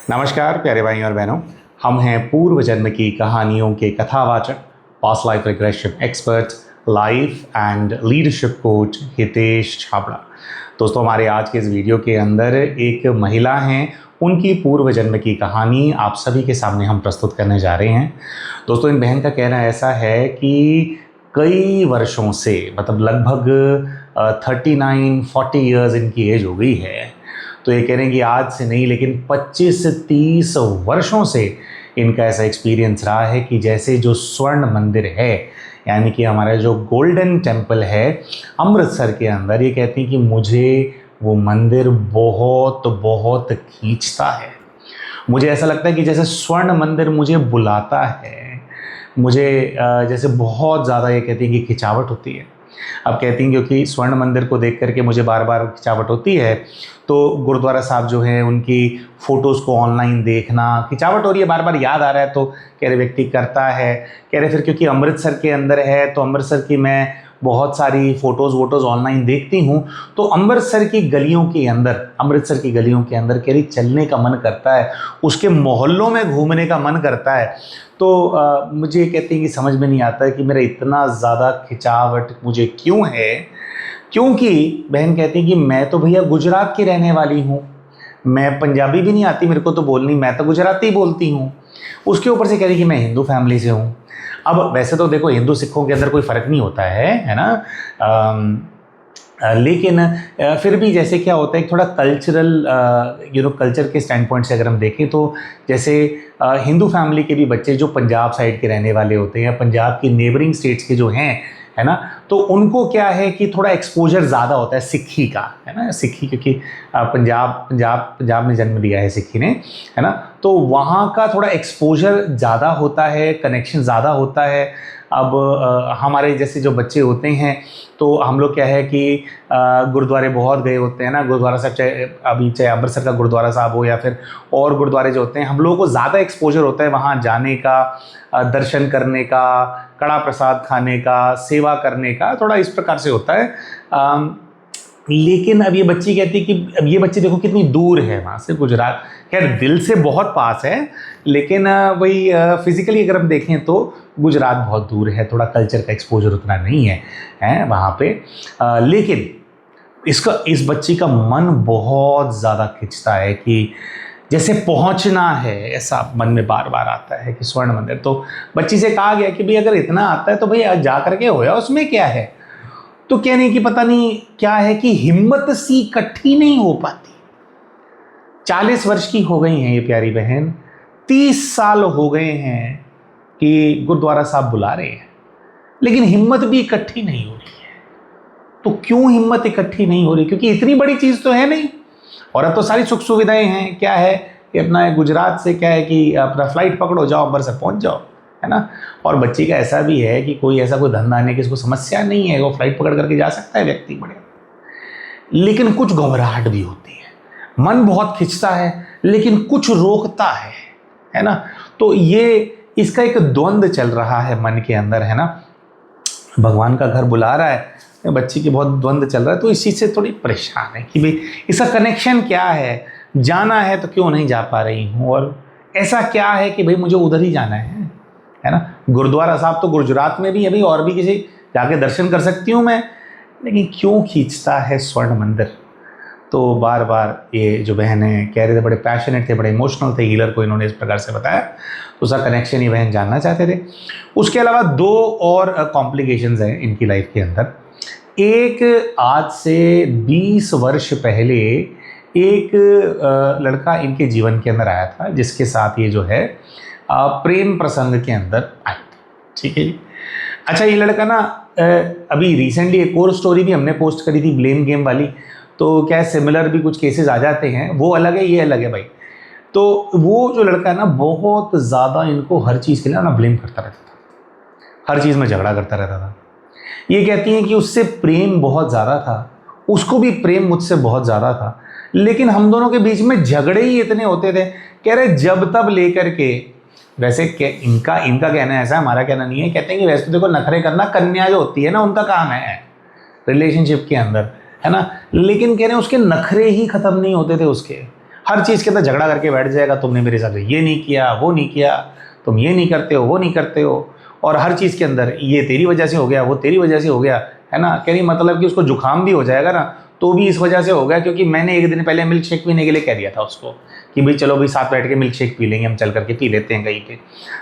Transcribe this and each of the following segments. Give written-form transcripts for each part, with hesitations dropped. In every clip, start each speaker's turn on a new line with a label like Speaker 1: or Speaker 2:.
Speaker 1: नमस्कार प्यारे भाई और बहनों, हम हैं पूर्व जन्म की कहानियों के कथावाचक, past life regression expert, life and leadership coach Hitesh Chhabra. दोस्तों, हमारे आज के इस वीडियो के अंदर एक महिला हैं, उनकी पूर्व जन्म की कहानी आप सभी के सामने हम प्रस्तुत करने जा रहे हैं। दोस्तों, इन बहन का कहना ऐसा है कि कई वर्षों से, मतलब लगभग 39-40 ईयर्स इनकी एज हो गई है। तो ये कह रहे हैं कि आज से नहीं लेकिन 25 से 30 वर्षों से इनका ऐसा एक्सपीरियंस रहा है कि जैसे जो स्वर्ण मंदिर है, यानी कि हमारा जो गोल्डन टेम्पल है अमृतसर के अंदर, ये कहती हैं कि मुझे वो मंदिर बहुत बहुत खींचता है। मुझे ऐसा लगता है कि जैसे स्वर्ण मंदिर मुझे बुलाता है, मुझे जैसे बहुत ज़्यादा, ये कहती हैं कि खिंचावट होती है। अब कहती हैं क्योंकि स्वर्ण मंदिर को देख करके मुझे बार बार खिंचावट होती है, तो गुरुद्वारा साहब जो है उनकी फ़ोटोज़ को ऑनलाइन देखना, खिंचावट हो रही है, बार बार याद आ रहा है, तो कह रहे व्यक्ति करता है। कह रहे फिर क्योंकि अमृतसर के अंदर है तो अमृतसर की मैं बहुत सारी फ़ोटोज़ वोटोज़ ऑनलाइन देखती हूँ, तो अमृतसर की गलियों के अंदर कह रही चलने का मन करता है, उसके मोहल्लों में घूमने का मन करता है। तो मुझे कहती हैं कि समझ में नहीं आता है कि मेरा इतना ज़्यादा खिंचावट मुझे क्यों है, क्योंकि बहन कहती है कि मैं तो भैया गुजरात की रहने वाली हूँ, मैं पंजाबी भी नहीं आती मेरे को तो बोलनी, मैं तो गुजराती बोलती हूँ। उसके ऊपर से कह रही कि मैं हिंदू फैमिली से हूँ। अब वैसे तो देखो, हिंदू सिखों के अंदर कोई फ़र्क नहीं होता है ना, लेकिन फिर भी जैसे क्या होता है, थोड़ा कल्चरल कल्चर के स्टैंड पॉइंट से अगर हम देखें तो जैसे हिंदू फैमिली के भी बच्चे जो पंजाब साइड के रहने वाले होते हैं या पंजाब की नेबरिंग स्टेट्स के जो हैं, है ना, तो उनको क्या है कि थोड़ा एक्सपोजर ज़्यादा होता है सिक्खी का, है ना। सिक्खी क्योंकि पंजाब में जन्म लिया है सिक्खी ने, है ना, तो वहाँ का थोड़ा एक्सपोजर ज़्यादा होता है, कनेक्शन ज़्यादा होता है। अब हमारे जैसे जो बच्चे होते हैं तो हम लोग क्या है कि गुरुद्वारे बहुत गए होते हैं ना, गुरुद्वारा साहब, चाहे अमृतसर का गुरुद्वारा साहब हो या फिर और गुरुद्वारे जो होते हैं, हम लोगों को ज़्यादा एक्सपोजर होता है वहाँ जाने का, दर्शन करने का, कड़ा प्रसाद खाने का, सेवा करने का, थोड़ा इस प्रकार से होता है। लेकिन अब ये बच्ची कहती है कि अब ये बच्ची देखो कितनी दूर है वहाँ से, गुजरात। खैर दिल से बहुत पास है, लेकिन वही फिज़िकली अगर हम देखें तो गुजरात बहुत दूर है, थोड़ा कल्चर का एक्सपोजर उतना नहीं है वहाँ पे। लेकिन इस बच्ची का मन बहुत ज़्यादा खिंचता है कि जैसे पहुँचना है, ऐसा मन में बार बार आता है कि स्वर्ण मंदिर। तो बच्ची से कहा गया कि भाई अगर इतना आता है तो भाई जा करके होया, उसमें क्या है। तो कहने की पता नहीं क्या है कि हिम्मत सी इकट्ठी नहीं हो पाती। 40 वर्ष की हो गई हैं ये प्यारी बहन, 30 साल हो गए हैं कि गुरुद्वारा साहब बुला रहे हैं, लेकिन हिम्मत भी इकट्ठी नहीं हो रही है। तो क्यों हिम्मत इकट्ठी नहीं हो रही? क्योंकि इतनी बड़ी चीज़ तो है नहीं, और अब तो सारी सुख सुविधाएं हैं। क्या है कि अपना गुजरात से क्या है कि अपना फ्लाइट पकड़ो, जाओ अमृतसर पहुंच जाओ, है ना। और बच्ची का ऐसा भी है कि कोई ऐसा कोई धंधा नहीं कि इसको समस्या नहीं है, वो फ्लाइट पकड़ करके जा सकता है व्यक्ति बड़े। लेकिन कुछ घबराहट भी होती है, मन बहुत खिंचता है लेकिन कुछ रोकता है ना। तो ये इसका एक द्वंद्व चल रहा है मन के अंदर, है ना। भगवान का घर बुला रहा है, बच्ची की बहुत द्वंद्व चल रहा है, तो इस चीज़ से थोड़ी परेशान है कि भाई इसका कनेक्शन क्या है, जाना है तो क्यों नहीं जा पा रही हूँ, और ऐसा क्या है कि भाई मुझे उधर ही जाना है ना। गुरुद्वारा साहब तो गुजरात में भी है भाई, और भी किसी जाके दर्शन कर सकती हूँ मैं, लेकिन क्यों खींचता है स्वर्ण मंदिर। तो बार बार ये जो बहन है कह रहे थे, बड़े पैशनेट थे, बड़े इमोशनल थे, हीलर को इन्होंने इस प्रकार से बताया, तो उसका कनेक्शन ये बहन जानना चाहते थे। उसके अलावा 2 और कॉम्प्लिकेशंस हैं इनकी लाइफ के अंदर। एक, आज से 20 वर्ष पहले एक लड़का इनके जीवन के अंदर आया था, जिसके साथ ये जो है प्रेम प्रसंग के अंदर आए थे, ठीक है जी। अच्छा, ये लड़का ना अभी रिसेंटली एक और स्टोरी भी हमने पोस्ट करी थी, ब्लेम गेम वाली, तो क्या सिमिलर भी कुछ केसेस आ जाते हैं, वो अलग है ये अलग है भाई। तो वो जो लड़का है ना, बहुत ज़्यादा इनको हर चीज़ के लिए ना ब्लेम करता रहता था, हर चीज़ में झगड़ा करता रहता था। ये कहती हैं कि उससे प्रेम बहुत ज़्यादा था, उसको भी प्रेम मुझसे बहुत ज़्यादा था, लेकिन हम दोनों के बीच में झगड़े ही इतने होते थे। कह रहे जब तब लेकर के, वैसे इनका कहना ऐसा, हमारा कहना नहीं है। कहते हैं कि वैसे तो देखो नखरे करना कन्या जो होती है ना उनका काम है रिलेशनशिप के अंदर, है ना, लेकिन कह रहे हैं उसके नखरे ही ख़त्म नहीं होते थे उसके। हर चीज़ के अंदर झगड़ा करके बैठ जाएगा, तुमने मेरे साथ ये नहीं किया, वो नहीं किया, तुम ये नहीं करते हो, वो नहीं करते हो, और हर चीज़ के अंदर ये तेरी वजह से हो गया, वो तेरी वजह से हो गया, है ना। कह रही मतलब कि उसको जुकाम भी हो जाएगा ना तो भी इस वजह से हो गया क्योंकि मैंने एक दिन पहले मिल्क शेक पीने के लिए कह दिया था उसको कि भाई चलो भाई साथ बैठ के मिल्क शेक पी लेंगे, हम चल करके पी लेते हैं कहीं पे।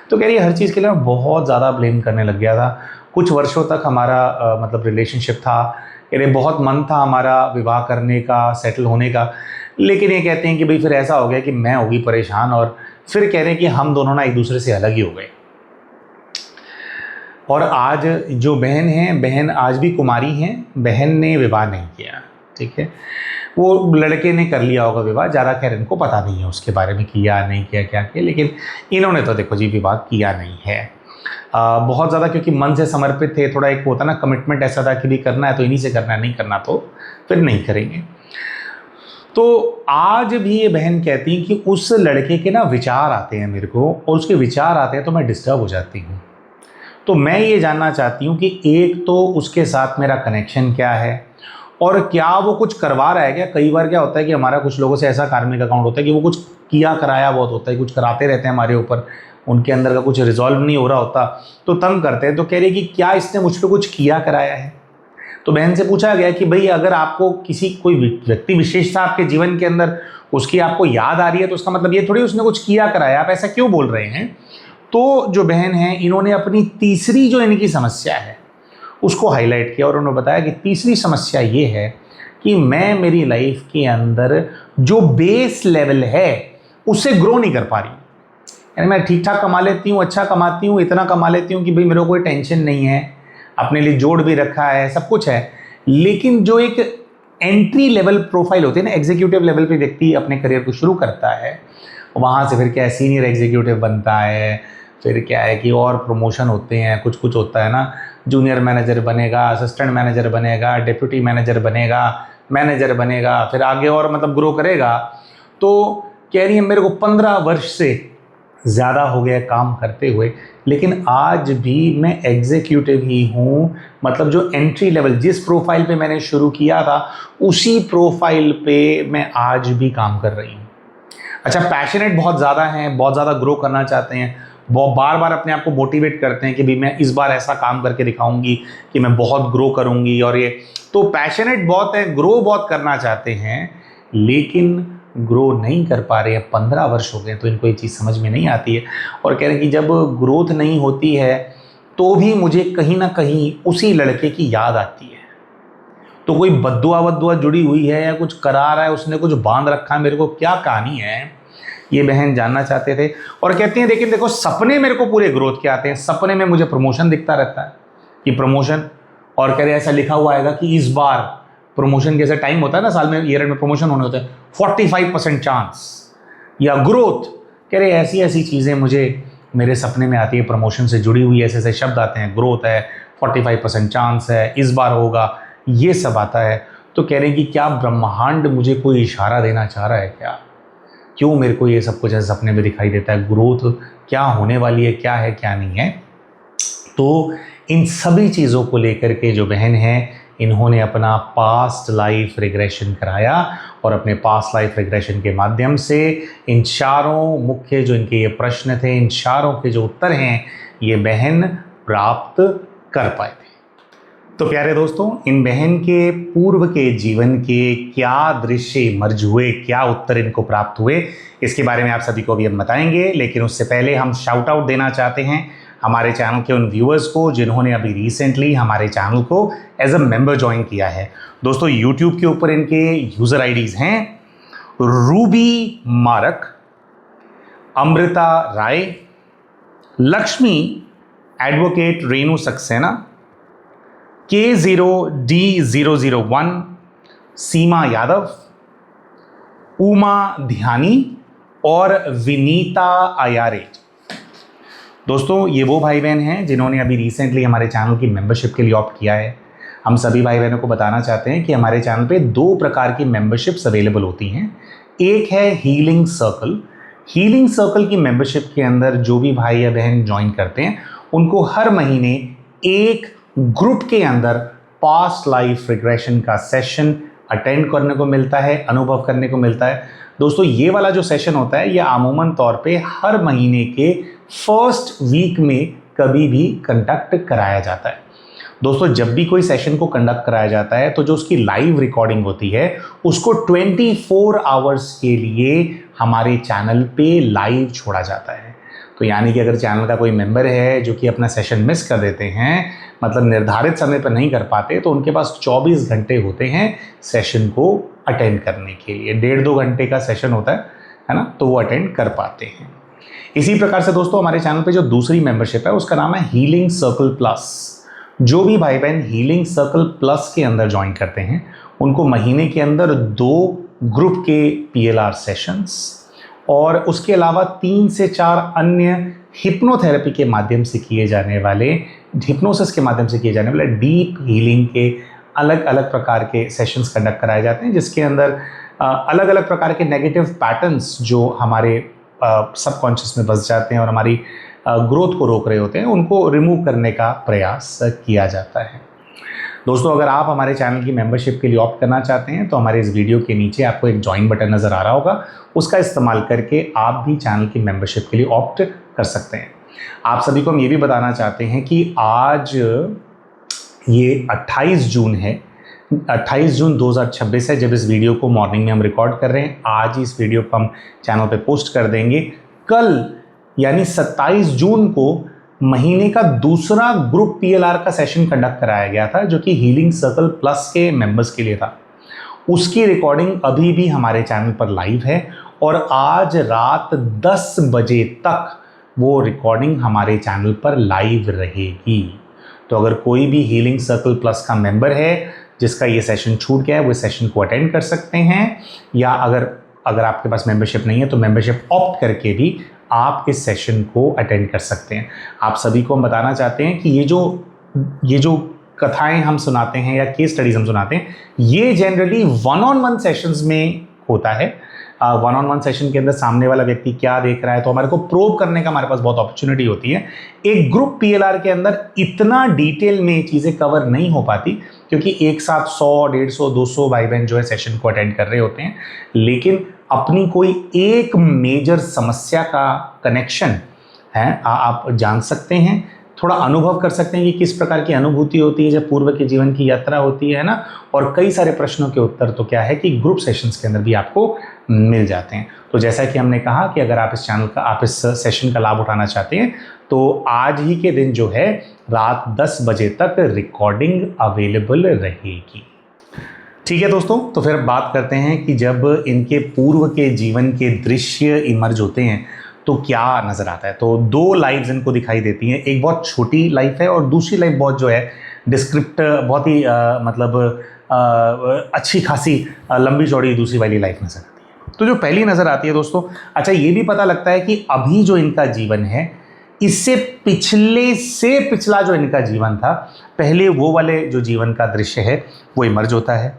Speaker 1: तो कह रही हर चीज़ के लिए बहुत ज़्यादा ब्लेम करने लग गया था। कुछ वर्षों तक हमारा मतलब रिलेशनशिप था, कह रहे बहुत मन था हमारा विवाह करने का, सेटल होने का, लेकिन ये कहते हैं कि भाई फिर ऐसा हो गया कि मैं हो गई परेशान, और फिर कह रहे हैं कि हम दोनों ना एक दूसरे से अलग ही हो गए। और आज जो बहन है, बहन आज भी कुमारी हैं, बहन ने विवाह नहीं किया, ठीक है। वो लड़के ने कर लिया होगा विवाह, ज़्यादा खैर इनको पता नहीं है उसके बारे में किया नहीं किया क्या किया, लेकिन इन्होंने तो देखो जी विवाह किया नहीं है। बहुत ज़्यादा क्योंकि मन से समर्पित थे, थोड़ा एक होता ना कमिटमेंट ऐसा था कि भी करना है तो इन्हीं से करना है, नहीं करना तो फिर नहीं करेंगे। तो आज भी ये बहन कहती है कि उस लड़के के ना विचार आते हैं मेरे को, और उसके विचार आते हैं तो मैं डिस्टर्ब हो जाती हूँ। तो मैं ये जानना चाहती हूँ कि एक तो उसके साथ मेरा कनेक्शन क्या है, और क्या वो कुछ करवा रहा है क्या। कई बार क्या होता है कि हमारा कुछ लोगों से ऐसा कार्मिक अकाउंट होता है कि वो कुछ किया कराया बहुत होता है, कुछ कराते रहते हैं हमारे ऊपर, उनके अंदर का कुछ रिजॉल्व नहीं हो रहा होता तो तंग करते हैं। तो कह रही कि क्या इसने मुझ पर कुछ किया कराया है। तो बहन से पूछा गया कि भाई अगर आपको किसी कोई व्यक्ति विशेषता आपके जीवन के अंदर उसकी आपको याद आ रही है तो उसका मतलब ये थोड़ी उसने कुछ किया कराया, आप ऐसा क्यों बोल रहे हैं। तो जो बहन है इन्होंने अपनी तीसरी जो इनकी समस्या है उसको हाईलाइट किया, और उन्होंने बताया कि तीसरी समस्या ये है कि मैं मेरी लाइफ के अंदर जो बेस लेवल है उससे ग्रो नहीं कर पा रही। यानी मैं ठीक ठाक कमा लेती हूँ, अच्छा कमाती हूँ, इतना कमा लेती हूँ कि भाई मेरे को कोई टेंशन नहीं है, अपने लिए जोड़ भी रखा है, सब कुछ है, लेकिन जो एक एंट्री लेवल प्रोफाइल होती है ना, एग्जीक्यूटिव लेवल पे व्यक्ति अपने करियर को शुरू करता है, वहाँ से फिर क्या है सीनियर एग्जीक्यूटिव बनता है, फिर क्या है कि और प्रमोशन होते हैं, कुछ कुछ होता है ना, जूनियर मैनेजर बनेगा, असिस्टेंट मैनेजर बनेगा, डिप्यूटी मैनेजर बनेगा, मैनेजर बनेगा, फिर आगे और मतलब ग्रो करेगा। तो कह रही है मेरे को 15 वर्ष से ज़्यादा हो गया काम करते हुए, लेकिन आज भी मैं एग्जीक्यूटिव ही हूँ। मतलब जो एंट्री लेवल जिस प्रोफाइल पे मैंने शुरू किया था उसी प्रोफाइल पे मैं आज भी काम कर रही हूँ। अच्छा, पैशनेट बहुत ज़्यादा हैं, बहुत ज़्यादा ग्रो करना चाहते हैं, बहुत बार बार अपने आप को मोटिवेट करते हैं कि भाई मैं इस बार ऐसा काम करके दिखाऊंगी कि मैं बहुत ग्रो करूंगी, और ये तो पैशनेट बहुत है, ग्रो बहुत करना चाहते हैं, लेकिन ग्रो नहीं कर पा रहे हैं। 15 वर्ष हो गए तो इनको ये चीज़ समझ में नहीं आती है, और कह रहे हैं कि जब ग्रोथ नहीं होती है तो भी मुझे कहीं ना कहीं उसी लड़के की याद आती है। तो कोई बद्दुआ वद्दुआ जुड़ी हुई है या कुछ करा रहा है, उसने कुछ बांध रखा है मेरे को, क्या कहानी है, ये बहन जानना चाहते थे। और कहती हैं लेकिन देखो सपने मेरे को पूरे ग्रोथ के आते हैं, सपने में मुझे प्रमोशन दिखता रहता है कि प्रमोशन, और कह रहे ऐसा लिखा हुआ आएगा कि इस बार प्रमोशन जैसे टाइम होता है ना साल में, ईयर में प्रमोशन होने होते हैं, 45% चांस या ग्रोथ। कह रहे ऐसी ऐसी चीज़ें मुझे मेरे सपने में आती है, प्रमोशन से जुड़ी हुई ऐसे ऐसे शब्द आते हैं, ग्रोथ है, 45% चांस है, इस बार होगा, ये सब आता है। तो कह रहे हैं कि क्या ब्रह्मांड मुझे कोई इशारा देना चाह रहा है क्या, क्यों मेरे को ये सब कुछ ऐसे सपने में दिखाई देता है, ग्रोथ क्या होने वाली है, क्या है क्या नहीं है। तो इन सभी चीज़ों को लेकर के जो बहन है इन्होंने अपना पास्ट लाइफ रिग्रेशन कराया, और अपने पास्ट लाइफ रिग्रेशन के माध्यम से इन चारों मुख्य जो इनके ये प्रश्न थे, इन चारों के जो उत्तर हैं ये बहन प्राप्त कर पाए थे। तो प्यारे दोस्तों, इन बहन के पूर्व के जीवन के क्या दृश्य इमर्ज हुए, क्या उत्तर इनको प्राप्त हुए, इसके बारे में आप सभी को अभी हम बताएंगे। लेकिन उससे पहले हम शाउट आउट देना चाहते हैं हमारे चैनल के उन व्यूअर्स को जिन्होंने अभी रिसेंटली हमारे चैनल को एज अ मेंबर ज्वाइन किया है। दोस्तों, यूट्यूब के ऊपर इनके यूज़र आईडीज़ हैं रूबी मारक, अमृता राय, लक्ष्मी एडवोकेट रेणु सक्सेना, K0D001, सीमा यादव, उमा ध्यानी और विनीता अयारे। दोस्तों, ये वो भाई बहन हैं जिन्होंने अभी रिसेंटली हमारे चैनल की मेंबरशिप के लिए ऑप्ट किया है। हम सभी भाई बहनों को बताना चाहते हैं कि हमारे चैनल पे 2 प्रकार की मेंबरशिप्स अवेलेबल होती हैं। एक है हीलिंग सर्कल। हीलिंग सर्कल की मेंबरशिप के अंदर जो भी भाई या बहन ज्वाइन करते हैं उनको हर महीने एक ग्रुप के अंदर पास्ट लाइफ रिग्रेशन का सेशन अटेंड करने को मिलता है, अनुभव करने को मिलता है। दोस्तों ये वाला जो सेशन होता है ये अमूमन तौर पे हर महीने के फर्स्ट वीक में कभी भी कंडक्ट कराया जाता है। दोस्तों जब भी कोई सेशन को कंडक्ट कराया जाता है तो जो उसकी लाइव रिकॉर्डिंग होती है उसको 24 आवर्स के लिए हमारे चैनल पे लाइव छोड़ा जाता है। तो यानी कि अगर चैनल का कोई मेंबर है जो कि अपना सेशन मिस कर देते हैं, मतलब निर्धारित समय पर नहीं कर पाते, तो उनके पास 24 घंटे होते हैं सेशन को अटेंड करने के लिए। 1.5-2 घंटे का सेशन होता है ना, तो वो अटेंड कर पाते हैं। इसी प्रकार से दोस्तों हमारे चैनल पे जो दूसरी मेंबरशिप है उसका नाम है हीलिंग सर्कल प्लस। जो भी भाई बहन हीलिंग सर्कल प्लस के अंदर ज्वाइन करते हैं उनको महीने के अंदर 2 ग्रुप के PLR सेशंस और उसके अलावा 3 से 4 अन्य हिप्नोथेरेपी के माध्यम से किए जाने वाले, हिप्नोसिस के माध्यम से किए जाने वाले डीप हीलिंग के अलग अलग प्रकार के सेशंस कंडक्ट कराए जाते हैं, जिसके अंदर अलग अलग प्रकार के नेगेटिव पैटर्न्स जो हमारे सबकॉन्शियस में बस जाते हैं और हमारी ग्रोथ को रोक रहे होते हैं, उनको रिमूव करने का प्रयास किया जाता है। दोस्तों अगर आप हमारे चैनल की मेंबरशिप के लिए ऑप्ट करना चाहते हैं तो हमारे इस वीडियो के नीचे आपको एक ज्वाइन बटन नज़र आ रहा होगा, उसका इस्तेमाल करके आप भी चैनल की मेंबरशिप के लिए ऑप्ट कर सकते हैं। आप सभी को हम ये भी बताना चाहते हैं कि आज ये 28 जून है, 28 जून 2026 है जब इस वीडियो को मॉर्निंग में हम रिकॉर्ड कर रहे हैं। आज ही इस वीडियो को हम चैनल पे पोस्ट कर देंगे। कल यानी 27 जून को महीने का दूसरा ग्रुप PLR का सेशन कंडक्ट कराया गया था जो कि हीलिंग सर्कल प्लस के मेंबर्स के लिए था। उसकी रिकॉर्डिंग अभी भी हमारे चैनल पर लाइव है और आज रात 10 बजे तक वो रिकॉर्डिंग हमारे चैनल पर लाइव रहेगी। तो अगर कोई भी हीलिंग सर्कल प्लस का मेंबर है जिसका ये सेशन छूट गया है वो सेशन को अटेंड कर सकते हैं, या अगर आपके पास मेंबरशिप नहीं है तो मेंबरशिप ऑप्ट करके भी आप इस सेशन को अटेंड कर सकते हैं। आप सभी को हम बताना चाहते हैं कि ये जो कथाएं हम सुनाते हैं या केस स्टडीज हम सुनाते हैं ये जनरली 1-on-1 सेशंस में होता है। 1-on-1 सेशन के अंदर सामने वाला व्यक्ति क्या देख रहा है तो हमारे को प्रोब करने का हमारे पास बहुत अपॉर्चुनिटी होती है। एक ग्रुप PLR के अंदर इतना डिटेल में चीज़ें कवर नहीं हो पाती क्योंकि एक साथ 100, 150, 200 भाई बहन जो है सेशन को अटेंड कर रहे होते हैं, लेकिन अपनी कोई एक मेजर समस्या का कनेक्शन है आप जान सकते हैं, थोड़ा अनुभव कर सकते हैं कि किस प्रकार की अनुभूति होती है जब पूर्व के जीवन की यात्रा होती है ना, और कई सारे प्रश्नों के उत्तर तो क्या है कि ग्रुप सेशंस के अंदर भी आपको मिल जाते हैं। तो जैसा कि हमने कहा कि अगर आप इस सेशन का लाभ उठाना चाहते हैं तो आज ही के दिन जो है रात 10 बजे तक रिकॉर्डिंग अवेलेबल रहेगी। ठीक है दोस्तों, तो फिर बात करते हैं कि जब इनके पूर्व के जीवन के दृश्य इमर्ज होते हैं तो क्या नज़र आता है। तो 2 लाइव्स इनको दिखाई देती हैं, एक बहुत छोटी लाइफ है और दूसरी लाइफ बहुत जो है डिस्क्रिप्ट बहुत ही अच्छी खासी लंबी चौड़ी दूसरी वाली लाइफ नज़र आती है। तो जो पहली नज़र आती है दोस्तों, अच्छा ये भी पता लगता है कि अभी जो इनका जीवन है इससे पिछला जो इनका जीवन था, पहले वो वाले जो जीवन का दृश्य है वो इमर्ज होता है।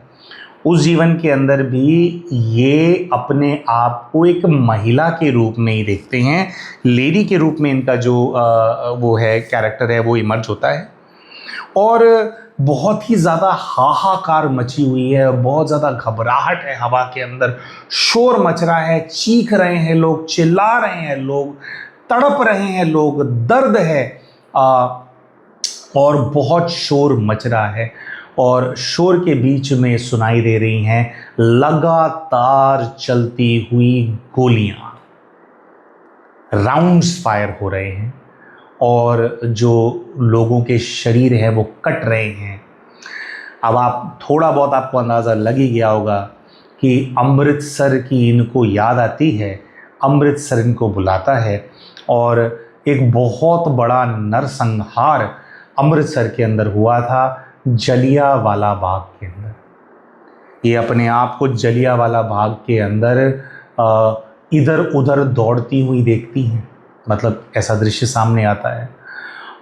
Speaker 1: उस जीवन के अंदर भी ये अपने आप को एक महिला के रूप में ही देखते हैं, लेडी के रूप में इनका जो वो है कैरेक्टर है वो इमर्ज होता है। और बहुत ही ज़्यादा हाहाकार मची हुई है, बहुत ज़्यादा घबराहट है हवा के अंदर, शोर मच रहा है, चीख रहे हैं लोग, चिल्ला रहे हैं लोग, तड़प रहे हैं लोग, दर्द है और बहुत शोर मच रहा है। और शोर के बीच में सुनाई दे रही हैं लगातार चलती हुई गोलियां, राउंड्स फायर हो रहे हैं और जो लोगों के शरीर है वो कट रहे हैं। अब आप थोड़ा बहुत आपको अंदाज़ा लग ही गया होगा कि अमृतसर की इनको याद आती है, अमृतसर इनको बुलाता है और एक बहुत बड़ा नरसंहार अमृतसर के अंदर हुआ था, जलियांवाला बाग के अंदर। ये अपने आप को जलियांवाला बाग के अंदर इधर उधर दौड़ती हुई देखती हैं, मतलब ऐसा दृश्य सामने आता है।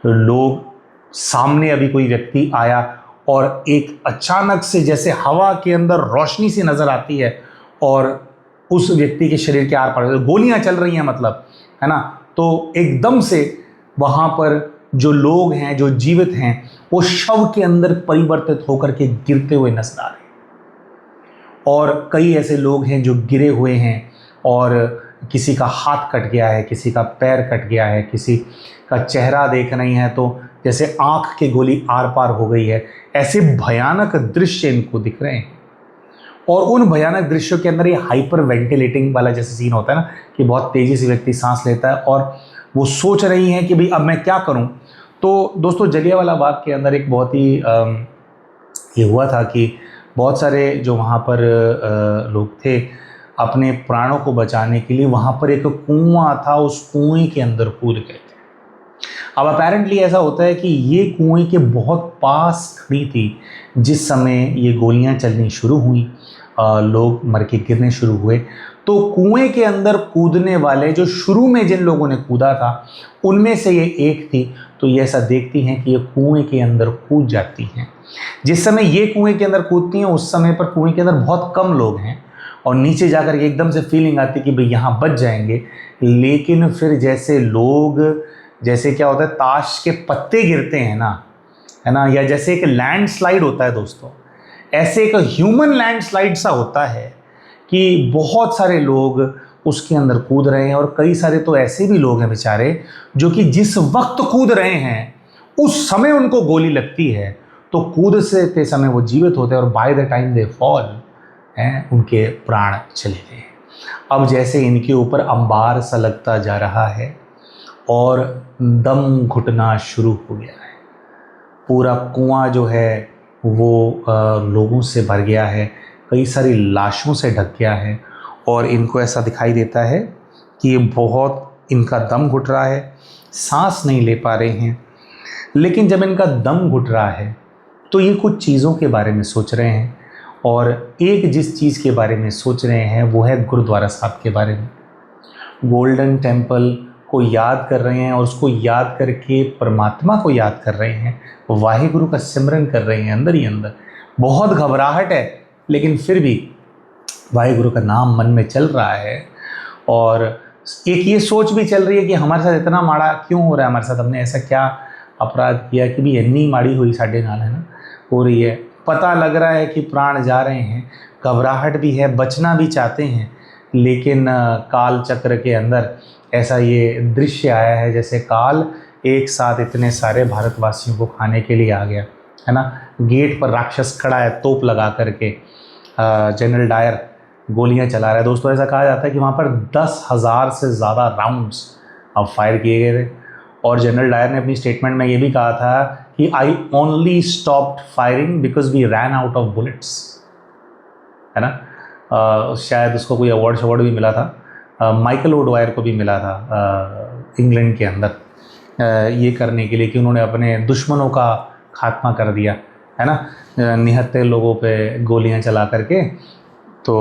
Speaker 1: लोग सामने अभी कोई व्यक्ति आया और एक अचानक से जैसे हवा के अंदर रोशनी सी नज़र आती है और उस व्यक्ति के शरीर के आर पार गोलियां चल रही हैं, मतलब है ना, तो एकदम से वहाँ पर जो लोग हैं, जो जीवित हैं, वो शव के अंदर परिवर्तित होकर के गिरते हुए नजर आ रहे हैं। और कई ऐसे लोग हैं जो गिरे हुए हैं और किसी का हाथ कट गया है, किसी का पैर कट गया है, किसी का चेहरा देख नहीं है तो जैसे आँख की गोली आर पार हो गई है। ऐसे भयानक दृश्य इनको दिख रहे हैं और उन भयानक दृश्यों के अंदर ये हाइपर वेंटिलेटिंग वाला जैसे सीन होता है ना कि बहुत तेज़ी से व्यक्ति सांस लेता है और वो सोच रही हैं कि भाई अब मैं क्या करूं। तो दोस्तों जलियांवाला बाग के अंदर एक बहुत ही ये हुआ था कि बहुत सारे जो वहाँ पर लोग थे अपने प्राणों को बचाने के लिए वहाँ पर एक कुआं था, उस कुएं के अंदर कूद गए थे। अब अपेरेंटली ऐसा होता है कि ये कुएं के बहुत पास खड़ी थी जिस समय ये गोलियां चलनी शुरू हुई, लोग मर के गिरने शुरू हुए। तो कुएं के अंदर कूदने वाले जो शुरू में जिन लोगों ने कूदा था उनमें से ये एक थी। तो ये ऐसा देखती हैं कि ये कुएं के अंदर कूद जाती हैं। जिस समय ये कुएं के अंदर कूदती हैं उस समय पर कुएं के अंदर बहुत कम लोग हैं और नीचे जाकर एकदम से फीलिंग आती कि भाई यहाँ बच जाएंगे। लेकिन फिर जैसे लोग, जैसे क्या होता है ताश के पत्ते गिरते हैं ना, है ना, या जैसे एक लैंडस्लाइड होता है दोस्तों, ऐसे एक ह्यूमन लैंडस्लाइड सा होता है कि बहुत सारे लोग उसके अंदर कूद रहे हैं और कई सारे तो ऐसे भी लोग हैं बेचारे जो कि जिस वक्त कूद रहे हैं उस समय उनको गोली लगती है तो कूद से के समय वो जीवित होते हैं और by the time they fall हैं उनके प्राण चले गए। अब जैसे इनके ऊपर अंबार सा लगता जा रहा है और दम घुटना शुरू हो गया है। पूरा कुआं जो है वो लोगों से भर गया है, कई सारी लाशों से ढक गया है और इनको ऐसा दिखाई देता है कि ये बहुत इनका दम घुट रहा है, सांस नहीं ले पा रहे हैं। लेकिन जब इनका दम घुट रहा है तो ये कुछ चीज़ों के बारे में सोच रहे हैं और एक जिस चीज़ के बारे में सोच रहे हैं वो है गुरुद्वारा साहब के बारे में। गोल्डन टेम्पल को याद कर रहे हैं और उसको याद करके परमात्मा को याद कर रहे हैं, वाहिगुरु का सिमरन कर रहे हैं अंदर ही अंदर। बहुत घबराहट है लेकिन फिर भी वाहिगुरु का नाम मन में चल रहा है और एक ये सोच भी चल रही है कि हमारे साथ इतना माड़ा क्यों हो रहा है, हमारे साथ हमने ऐसा क्या अपराध किया कि भी इतनी माड़ी हुई साढ़े नाल, है ना, हो रही है। पता लग रहा है कि प्राण जा रहे हैं, घबराहट भी है, बचना भी चाहते हैं, लेकिन काल चक्र के अंदर ऐसा ये दृश्य आया है जैसे काल एक साथ इतने सारे भारतवासियों को खाने के लिए आ गया, है ना। गेट पर राक्षस खड़ा है तोप लगा करके, जनरल डायर गोलियां चला रहा है। दोस्तों ऐसा कहा जाता है कि वहाँ पर 10,000 से ज़्यादा राउंड्स अब फायर किए गए थे और जनरल डायर ने अपनी स्टेटमेंट में ये भी कहा था कि I only stopped firing because we ran out of bullets, है ना। शायद उसको कोई अवार्ड भी मिला था, माइकल ओडवायर को भी मिला था इंग्लैंड के अंदर ये करने के लिए कि उन्होंने अपने दुश्मनों का खात्मा कर दिया, है ना, निहत्थे लोगों पे गोलियां चला करके। तो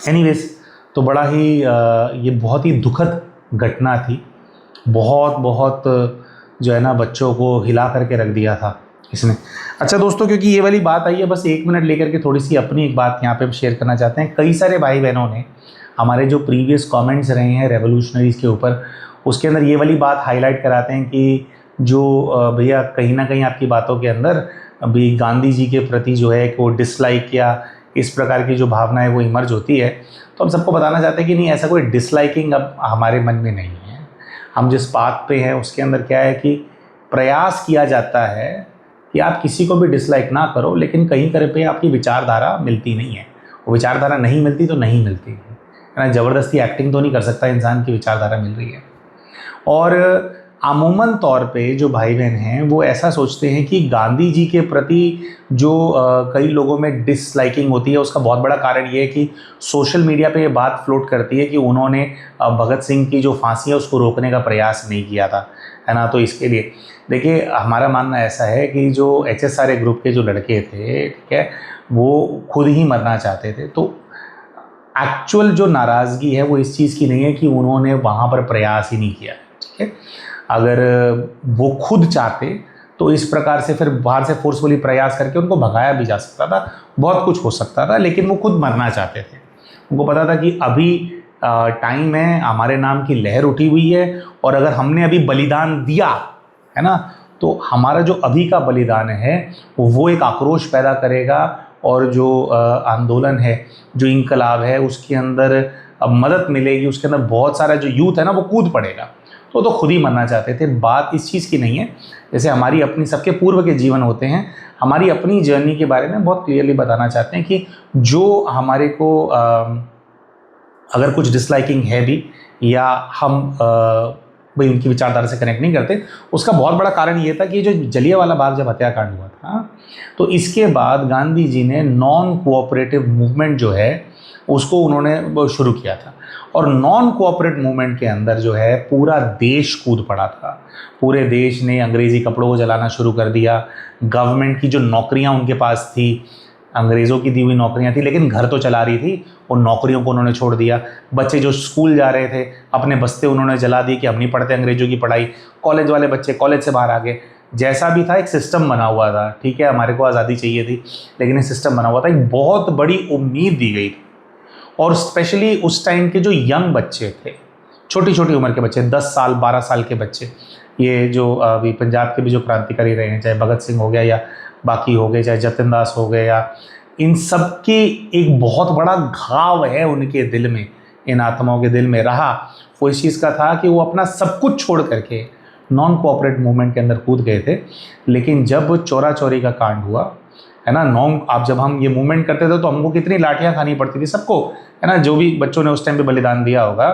Speaker 1: एनीवेज, तो बड़ा ही ये बहुत ही दुखद घटना थी। बहुत जो है ना बच्चों को हिला करके रख दिया था इसने। अच्छा दोस्तों, क्योंकि ये वाली बात आई है, बस 1 मिनट लेकर के थोड़ी सी अपनी एक बात यहाँ पे हम शेयर करना चाहते हैं। कई सारे भाई बहनों ने हमारे जो प्रीवियस कमेंट्स रहे हैं रेवोल्यूशनरीज के ऊपर, उसके अंदर ये वाली बात हाईलाइट कराते हैं कि जो भैया कहीं ना कहीं आपकी बातों के अंदर अभी गांधी जी के प्रति जो है कि वो डिसलाइक या इस प्रकार की जो भावना है वो इमर्ज होती है। तो हम सबको बताना चाहते हैं कि नहीं, ऐसा कोई डिसलाइकिंग अब हमारे मन में नहीं है। हम जिस बात पे हैं उसके अंदर क्या है कि प्रयास किया जाता है कि आप किसी को भी डिसलाइक ना करो, लेकिन कहीं कहीं पे आपकी विचारधारा मिलती नहीं है। वो विचारधारा नहीं मिलती तो नहीं मिलती है ना, ज़बरदस्ती एक्टिंग तो नहीं कर सकता इंसान की विचारधारा मिल रही है। और अमूमन तौर पे जो भाई बहन हैं वो ऐसा सोचते हैं कि गांधी जी के प्रति जो कई लोगों में डिसलाइकिंग होती है, उसका बहुत बड़ा कारण ये है कि सोशल मीडिया पे ये बात फ्लोट करती है कि उन्होंने भगत सिंह की जो फांसी है उसको रोकने का प्रयास नहीं किया था, है ना। तो इसके लिए देखिए, हमारा मानना ऐसा है कि जो HSRA ग्रुप के जो लड़के थे, ठीक है, वो खुद ही मरना चाहते थे। तो एक्चुअल जो नाराज़गी है वो इस चीज़ की नहीं है कि उन्होंने वहाँ पर प्रयास ही नहीं किया, ठीक है। अगर वो खुद चाहते तो इस प्रकार से फिर बाहर से फोर्सफुली प्रयास करके उनको भगाया भी जा सकता था, बहुत कुछ हो सकता था, लेकिन वो खुद मरना चाहते थे। उनको पता था कि अभी टाइम है, हमारे नाम की लहर उठी हुई है और अगर हमने अभी बलिदान दिया, है ना, तो हमारा जो अभी का बलिदान है वो एक आक्रोश पैदा करेगा और जो आंदोलन है, जो इनकलाब है, उसके अंदर मदद मिलेगी, उसके अंदर बहुत सारा जो यूथ है ना वो कूद पड़ेगा, तो खुद ही मरना चाहते थे। बात इस चीज़ की नहीं है, जैसे हमारी अपनी सबके पूर्व के जीवन होते हैं, हमारी अपनी जर्नी के बारे में बहुत क्लियरली बताना चाहते हैं कि जो हमारे को अगर कुछ डिसलाइकिंग है भी, या हम भाई उनकी विचारधारा से कनेक्ट नहीं करते, उसका बहुत बड़ा कारण ये था कि जो जलियांवाला बाग जब हत्याकांड हुआ था, तो इसके बाद गांधी जी ने नॉन कोऑपरेटिव मूवमेंट जो है उसको उन्होंने शुरू किया था। और नॉन कोऑपरेटिव मूवमेंट के अंदर जो है पूरा देश कूद पड़ा था। पूरे देश ने अंग्रेज़ी कपड़ों को जलाना शुरू कर दिया। गवर्नमेंट की जो नौकरियां उनके पास थी, अंग्रेज़ों की दी हुई नौकरियां थी, लेकिन घर तो चला रही थी, उन नौकरियों को उन्होंने छोड़ दिया। बच्चे जो स्कूल जा रहे थे अपने बस्ते उन्होंने जला दिए कि हम नहीं पढ़ते अंग्रेज़ों की पढ़ाई। कॉलेज वाले बच्चे कॉलेज से बाहर आ गए। जैसा भी था एक सिस्टम बना हुआ था, ठीक है, हमारे को आज़ादी चाहिए थी, लेकिन ये सिस्टम बना हुआ था। एक बहुत बड़ी उम्मीद दी गई थी, और स्पेशली उस टाइम के जो यंग बच्चे थे, छोटी छोटी उम्र के बच्चे, 10 साल 12 साल के बच्चे, ये जो अभी पंजाब के भी जो क्रांतिकारी रहे हैं, चाहे भगत सिंह हो गया या बाकी हो गए, चाहे जतिन दास हो गए, या इन सब की एक बहुत बड़ा घाव है उनके दिल में, इन आत्माओं के दिल में रहा। वो इस चीज़ का था कि वो अपना सब कुछ छोड़ करके नॉन कोऑपरेटिव मूवमेंट के अंदर कूद गए थे। लेकिन जब चौरा चौरी का कांड हुआ है ना, आप जब हम ये मूवमेंट करते थे तो हमको कितनी लाठियाँ खानी पड़ती थी सबको, है ना, जो भी बच्चों ने उस टाइम पे बलिदान दिया होगा,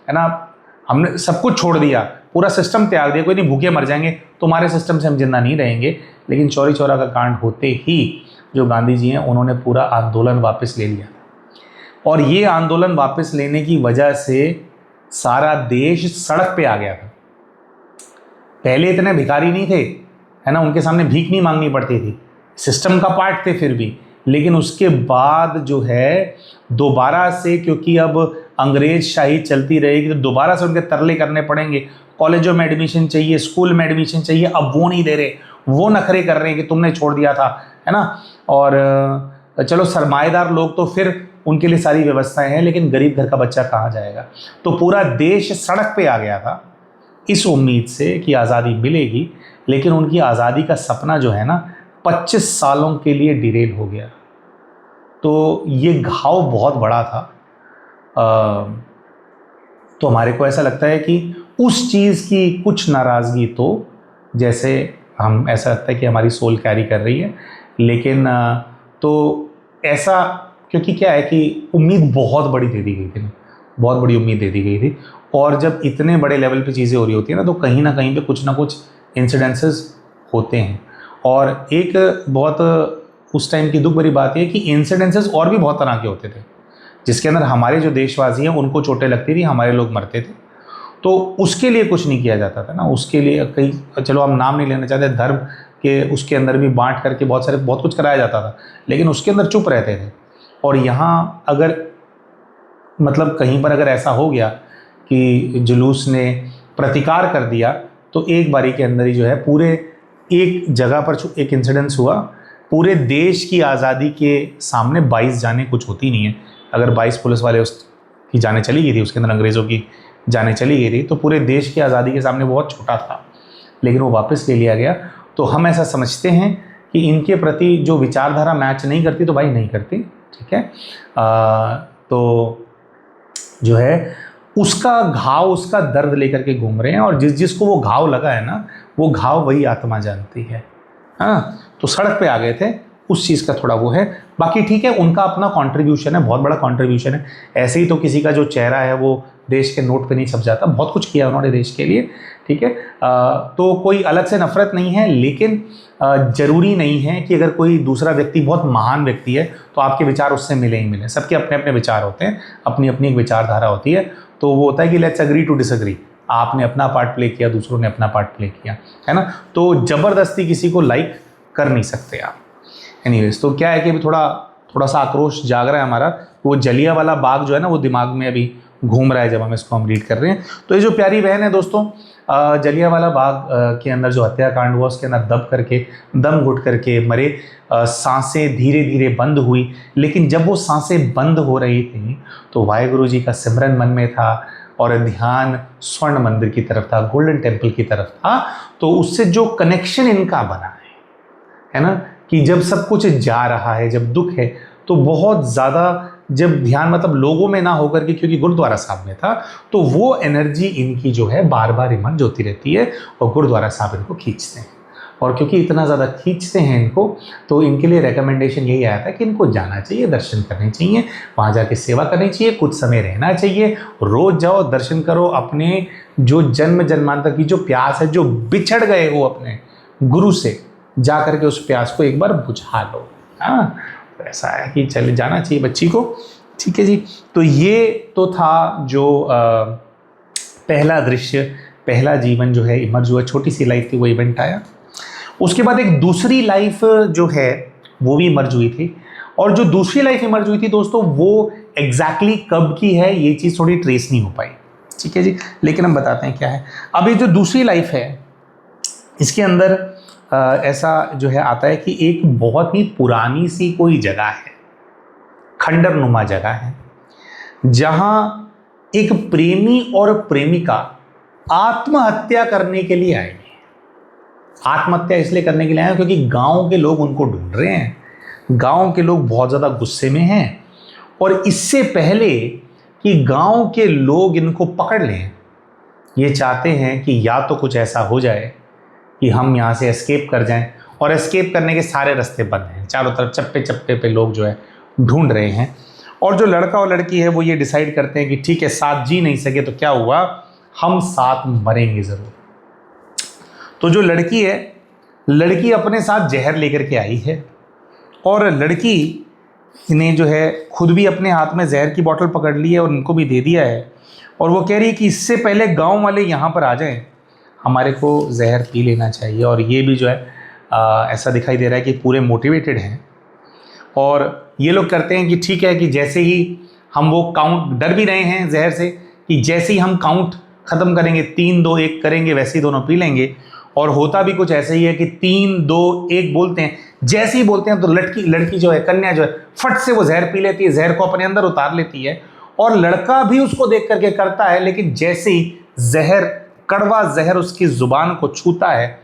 Speaker 1: है ना, हमने सब कुछ छोड़ दिया, पूरा सिस्टम त्याग दिया। कोई नहीं, भूखे मर जाएंगे, तुम्हारे सिस्टम से हम जिंदा नहीं रहेंगे। लेकिन चौरी चौरा का कांड होते ही जो गांधी जी हैं उन्होंने पूरा आंदोलन वापस ले लिया, और ये आंदोलन वापस लेने की वजह से सारा देश सड़क पे आ गया था। पहले इतने भिखारी नहीं थे, है ना, उनके सामने भीख नहीं मांगनी पड़ती थी, सिस्टम का पार्ट थे फिर भी। लेकिन उसके बाद जो है दोबारा से, क्योंकि अब अंग्रेज शाही चलती रहेगी, तो दोबारा से उनके तरले करने पड़ेंगे। कॉलेजों में एडमिशन चाहिए, स्कूल में एडमिशन चाहिए, अब वो नहीं दे रहे, वो नखरे कर रहे हैं कि तुमने छोड़ दिया था, है ना। और चलो सरमाएदार लोग तो फिर उनके लिए सारी व्यवस्थाएं हैं, लेकिन गरीब घर का बच्चा कहाँ जाएगा। तो पूरा देश सड़क पे आ गया था इस उम्मीद से कि आज़ादी मिलेगी। लेकिन उनकी आज़ादी का सपना जो है ना 25 सालों के लिए डिरेल हो गया। तो ये घाव बहुत बड़ा था। तो हमारे को ऐसा लगता है कि उस चीज़ की कुछ नाराज़गी, तो जैसे हम ऐसा लगता है कि हमारी सोल कैरी कर रही है, लेकिन तो ऐसा क्योंकि क्या है कि उम्मीद बहुत बड़ी दे दी गई थी ना, बहुत बड़ी उम्मीद दे दी गई थी। और जब इतने बड़े लेवल पे चीज़ें हो रही होती है ना, तो कहीं ना कहीं पे कुछ ना कुछ इंसिडेंसेस होते हैं। और एक बहुत उस टाइम की दुख भरी बात है कि इंसिडेंसेस और भी बहुत तरह के होते थे, जिसके अंदर हमारे जो देशवासी हैं उनको चोटें लगती थी, हमारे लोग मरते थे। तो उसके लिए कुछ नहीं किया जाता था ना, उसके लिए कई, चलो हम नाम नहीं लेना चाहते, धर्म के उसके अंदर भी बांट करके बहुत कुछ कराया जाता था, लेकिन उसके अंदर चुप रहते थे। और यहाँ अगर मतलब कहीं पर अगर ऐसा हो गया कि जुलूस ने प्रतिकार कर दिया, तो एक बारी के अंदर ही जो है पूरे एक जगह पर एक इंसिडेंस हुआ, पूरे देश की आज़ादी के सामने 22 जानें कुछ होती नहीं है। अगर 22 पुलिस वाले उसकी जानें चली गई थी, उसके अंदर अंग्रेज़ों की जानें चली गई थी, तो पूरे देश की आज़ादी के सामने बहुत छोटा था, लेकिन वो वापस ले लिया गया। तो हम ऐसा समझते हैं कि इनके प्रति जो विचारधारा मैच नहीं करती तो भाई नहीं करती, ठीक है। तो जो है उसका घाव, उसका दर्द लेकर के घूम रहे हैं, और जिसको वो घाव लगा है ना, वो घाव वही आत्मा जानती है। हाँ, तो सड़क पे आ गए थे, उस चीज़ का थोड़ा वो है। बाकी ठीक है, उनका अपना कंट्रीब्यूशन है, बहुत बड़ा कंट्रीब्यूशन है। ऐसे ही तो किसी का जो चेहरा है वो देश के नोट पे नहीं छप जाता, बहुत कुछ किया उन्होंने देश के लिए, ठीक है। तो कोई अलग से नफरत नहीं है, लेकिन ज़रूरी नहीं है कि अगर कोई दूसरा व्यक्ति बहुत महान व्यक्ति है तो आपके विचार उससे मिले ही मिले। सबके अपने अपने विचार होते हैं, अपनी अपनी एक विचारधारा होती है। तो वो होता है कि लेट्स अग्री टू डिसअग्री, आपने अपना पार्ट प्ले किया, दूसरों ने अपना पार्ट प्ले किया, है ना। तो ज़बरदस्ती किसी को लाइक कर नहीं सकते आप। एनीवेज, तो क्या है कि अभी थोड़ा सा आक्रोश जाग रहा है हमारा। वो जलियांवाला बाग जो है ना, वो दिमाग में अभी घूम रहा है जब हम इसको रीड कर रहे हैं। तो ये जो प्यारी बहन है दोस्तों, जलियांवाला बाग के अंदर जो हत्याकांड हुआ, उसके अंदर दम घुट करके मरे। सांसें धीरे धीरे बंद हुई, लेकिन जब वो सांसें बंद हो रही थी तो वाहेगुरु जी का सिमरन मन में था, और ध्यान स्वर्ण मंदिर की तरफ था, गोल्डन टेम्पल की तरफ था। तो उससे जो कनेक्शन इनका बना है ना, कि जब सब कुछ जा रहा है, जब दुख है, तो बहुत ज़्यादा जब ध्यान मतलब लोगों में ना होकर के, क्योंकि गुरुद्वारा साहब में था, तो वो एनर्जी इनकी जो है बार बार इमर्ज होती रहती है और गुरुद्वारा साहब इनको खींचते हैं। और क्योंकि इतना ज़्यादा खींचते हैं इनको, तो इनके लिए रिकमेंडेशन यही आया था कि इनको जाना चाहिए, दर्शन करने चाहिए, वहाँ जाके सेवा करनी चाहिए, कुछ समय रहना चाहिए, रोज़ जाओ दर्शन करो, अपने जो जन्म जन्मांतर की जो प्यास है, जो बिछड़ गए हो अपने गुरु से, जा करके उस प्यास को एक बार बुझा लो। हाँ, तो ऐसा है कि चले जाना चाहिए बच्ची को। ठीक है जी। तो ये तो था जो पहला दृश्य, पहला जीवन जो है इमर्ज हुआ, छोटी सी लाइफ थी, वो इवेंट आया। उसके बाद एक दूसरी लाइफ जो है वो भी इमर्ज हुई थी, और जो दूसरी लाइफ इमर्ज हुई थी दोस्तों, वो एग्जैक्टली कब की है ये चीज़ थोड़ी ट्रेस नहीं हो पाई। ठीक है जी, लेकिन हम बताते हैं क्या है। अब ये जो दूसरी लाइफ है, इसके अंदर ऐसा जो है आता है कि एक बहुत ही पुरानी सी कोई जगह है, खंडर नुमा जगह है, जहां एक प्रेमी और प्रेमिका आत्महत्या करने के लिए आए। आत्महत्या इसलिए करने के लिए आए क्योंकि गांव के लोग उनको ढूंढ रहे हैं, गांव के लोग बहुत ज़्यादा गुस्से में हैं, और इससे पहले कि गांव के लोग इनको पकड़ लें, ये चाहते हैं कि या तो कुछ ऐसा हो जाए कि हम यहाँ से एस्केप कर जाएं, और एस्केप करने के सारे रास्ते बंद हैं, चारों तरफ चप्पे चप्पे पे लोग जो है ढूंढ रहे हैं। और जो लड़का और लड़की है वो ये डिसाइड करते हैं कि ठीक है, साथ जी नहीं सके तो क्या हुआ, हम साथ मरेंगे ज़रूर। तो जो लड़की है, लड़की अपने साथ जहर लेकर के आई है, और लड़की ने जो है खुद भी अपने हाथ में जहर की बोतल पकड़ ली है और उनको भी दे दिया है, और वो कह रही है कि इससे पहले गांव वाले यहाँ पर आ जाएं, हमारे को जहर पी लेना चाहिए। और ये भी जो है ऐसा दिखाई दे रहा है कि पूरे मोटिवेटेड हैं, और ये लोग करते हैं कि ठीक है कि जैसे ही हम वो काउंट, डर भी रहे हैं जहर से कि जैसे ही हम काउंट ख़त्म करेंगे, 3 2 1 करेंगे, वैसे ही दोनों पी लेंगे। और होता भी कुछ ऐसा ही है कि 3 2 1 बोलते हैं, जैसे ही बोलते हैं तो लड़की जो है, कन्या जो है, फट से वो जहर पी लेती है, जहर को अपने अंदर उतार लेती है, और लड़का भी उसको देख करके करता है। लेकिन जैसे ही जहर, कड़वा जहर उसकी जुबान को छूता है,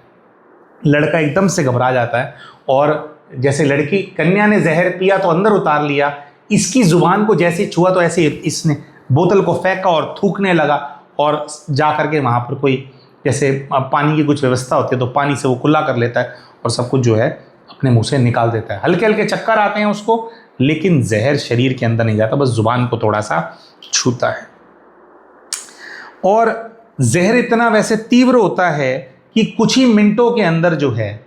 Speaker 1: लड़का एकदम से घबरा जाता है, और जैसे लड़की, कन्या ने जहर पिया तो अंदर उतार लिया, इसकी जुबान को जैसे ही छुआ तो ऐसे इसने बोतल को फेंका और थूकने लगा, और जा करके वहाँ पर कोई जैसे पानी की कुछ व्यवस्था होती है तो पानी से वो कुल्ला कर लेता है और सब कुछ जो है अपने मुंह से निकाल देता है। हल्के हल्के चक्कर आते हैं उसको, लेकिन जहर शरीर के अंदर नहीं जाता, बस जुबान को थोड़ा सा छूता है। और जहर इतना वैसे तीव्र होता है कि कुछ ही मिनटों के अंदर जो है,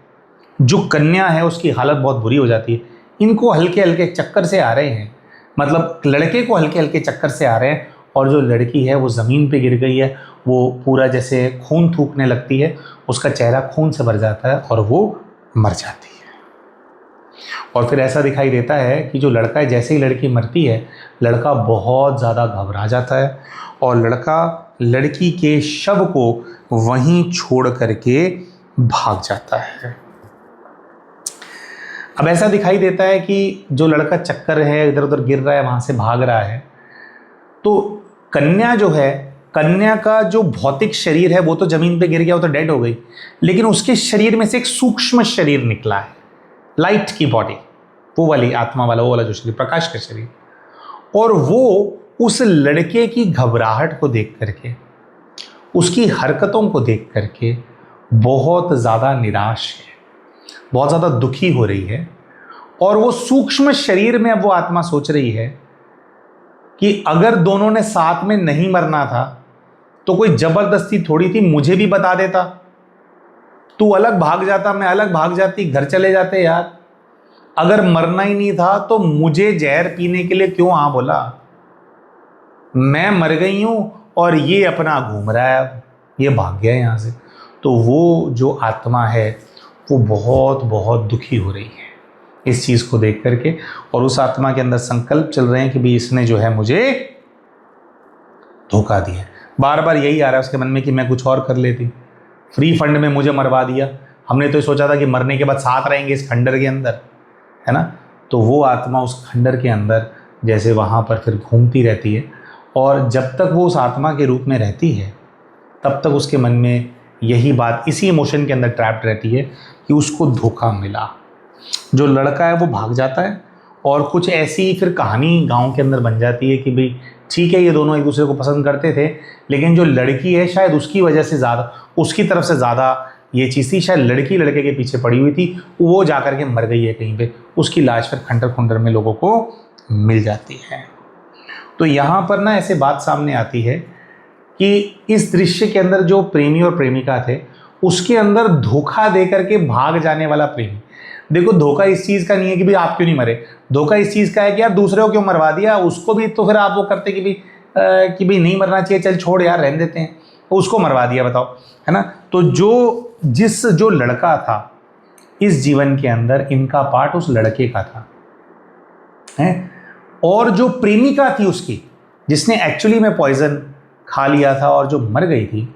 Speaker 1: जो कन्या है उसकी हालत बहुत बुरी हो जाती है। इनको हल्के हल्के चक्कर से आ रहे हैं, मतलब लड़के को हल्के हल्के चक्कर से आ रहे हैं, और जो लड़की है वो ज़मीन पे गिर गई है, वो पूरा जैसे खून थूकने लगती है, उसका चेहरा खून से भर जाता है और वो मर जाती है। और फिर ऐसा दिखाई देता है कि जो लड़का है, जैसे ही लड़की मरती है, लड़का बहुत ज़्यादा घबरा जाता है, और लड़का लड़की के शव को वहीं छोड़ करके भाग जाता है। अब ऐसा दिखाई देता है कि जो लड़का चक्कर है, इधर उधर गिर रहा है, वहाँ से भाग रहा है, तो कन्या जो है, कन्या का जो भौतिक शरीर है वो तो ज़मीन पे गिर गया, वो तो डेड हो गई, लेकिन उसके शरीर में से एक सूक्ष्म शरीर निकला है, लाइट की बॉडी, वो वाली आत्मा वाला, वो वाला जो शरीर, प्रकाश का शरीर, और वो उस लड़के की घबराहट को देख करके, उसकी हरकतों को देख करके बहुत ज़्यादा निराश है, बहुत ज़्यादा दुखी हो रही है। और वो सूक्ष्म शरीर में अब वो आत्मा सोच रही है कि अगर दोनों ने साथ में नहीं मरना था तो कोई जबरदस्ती थोड़ी थी, मुझे भी बता देता, तू अलग भाग जाता, मैं अलग भाग जाती, घर चले जाते यार। अगर मरना ही नहीं था तो मुझे जहर पीने के लिए क्यों हाँ बोला? मैं मर गई हूं और ये अपना घूम रहा है, ये भाग गया यहाँ से। तो वो जो आत्मा है वो बहुत बहुत दुखी हो रही है इस चीज़ को देख करके, और उस आत्मा के अंदर संकल्प चल रहे हैं कि भाई इसने जो है मुझे धोखा दिया। बार बार यही आ रहा है उसके मन में कि मैं कुछ और कर लेती, फ्री फंड में मुझे मरवा दिया, हमने तो सोचा था कि मरने के बाद साथ रहेंगे इस खंडर के अंदर, है ना। तो वो आत्मा उस खंडर के अंदर जैसे वहाँ पर फिर घूमती रहती है, और जब तक वो उस आत्मा के रूप में रहती है तब तक उसके मन में यही बात, इसी इमोशन के अंदर ट्रैप्ड रहती है कि उसको धोखा मिला, जो लड़का है वो भाग जाता है और कुछ ऐसी फिर कहानी गांव के अंदर बन जाती है कि भाई ठीक है ये दोनों एक दूसरे को पसंद करते थे, लेकिन जो लड़की है शायद उसकी वजह से ज़्यादा, उसकी तरफ से ज़्यादा ये चीज़ थी, शायद लड़की लड़के के पीछे पड़ी हुई थी, वो जा कर के मर गई है कहीं पे, उसकी लाश फिर खंडर खुंडर में लोगों को मिल जाती है। तो यहाँ पर ना ऐसे बात सामने आती है कि इस दृश्य के अंदर जो प्रेमी और प्रेमिका थे उसके अंदर धोखा दे करके भाग जाने वाला प्रेमी, देखो धोखा इस चीज़ का नहीं है कि भाई आप क्यों नहीं मरे, धोखा इस चीज़ का है कि यार दूसरे को क्यों मरवा दिया, उसको भी तो फिर आप वो करते कि भाई नहीं मरना चाहिए, चल छोड़ यार रहने देते हैं, उसको मरवा दिया, बताओ, है ना। तो जो लड़का था इस जीवन के अंदर, इनका पार्ट उस लड़के का था, है, और जो प्रेमिका थी उसकी, जिसने एक्चुअली में पॉइजन खा लिया था और जो मर गई थी,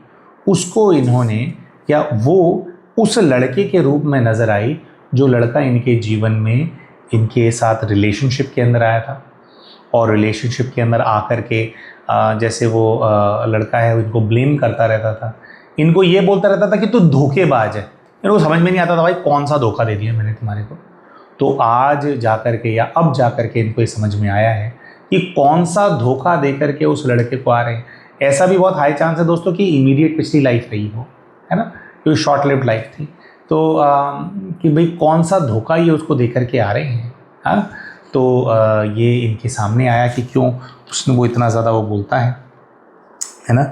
Speaker 1: उसको इन्होंने, या वो उस लड़के के रूप में नज़र आई जो लड़का इनके जीवन में इनके साथ रिलेशनशिप के अंदर आया था। और रिलेशनशिप के अंदर आकर के जैसे वो लड़का है इनको ब्लेम करता रहता था, इनको ये बोलता रहता था कि तू धोखेबाज है, इनको समझ में नहीं आता था भाई कौन सा धोखा दे दिया मैंने तुम्हारे को। तो आज जाकर के या अब जाकर के इनको ये समझ में आया है कि कौन सा धोखा दे करके उस लड़के को आ रहे हैं। ऐसा भी बहुत हाई चांस है दोस्तों कि इमीडिएट पिछली लाइफ रही हो, है ना, क्योंकि शॉर्ट लिव्ड लाइफ थी, तो कि भाई कौन सा धोखा ये उसको दे करके आ रहे हैं। हाँ, तो ये इनके सामने आया कि क्यों उसने वो इतना ज़्यादा वो बोलता है ना।